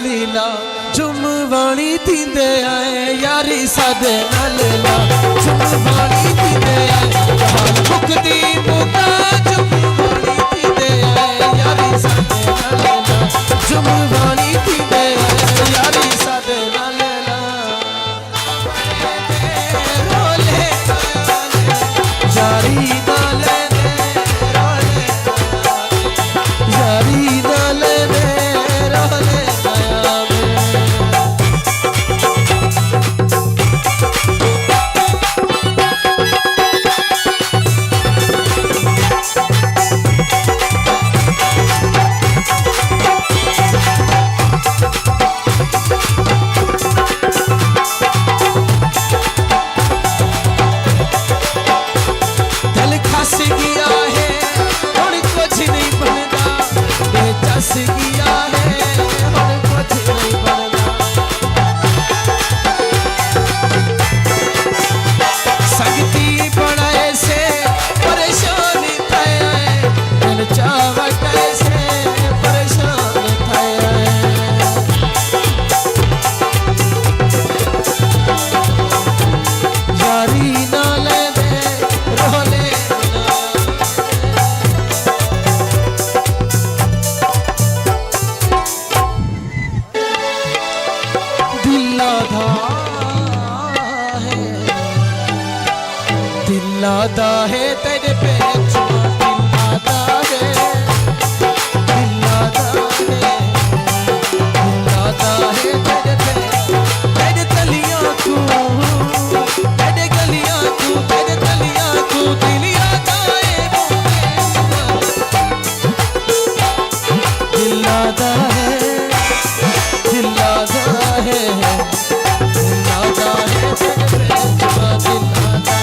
लीला जुमवाणी थींदे आए यारी सादे नाल ला जुमवाणी थींदे आए हाल मुक्ति मुका जुमवाणी थींदे आए यारी सादे नाल ला जुमवाणी थींदे आए यारी सादे नाल ला रोले यारी नाल यारी नाल गया है और कुछ नहीं बनना संगती पढ़ाए से परेशानी थाया दिल चावट से परेशान थाया यारी नाले दे रोले दिल लादा है तेरे पे दिल लादा है दिल लादा है दिल लादा है तेरे पे तेरे तलियां को तेरे गलियां को तेरे तलियां को दिल लादा है दिल लादा है दिल लादा है दिल लादा है तेरे पे दिल लादा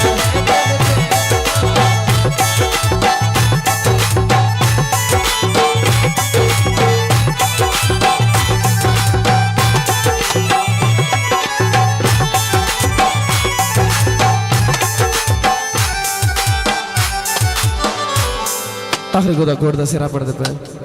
आखिरी गोदा कोड दा सिरा पढ़ दे पे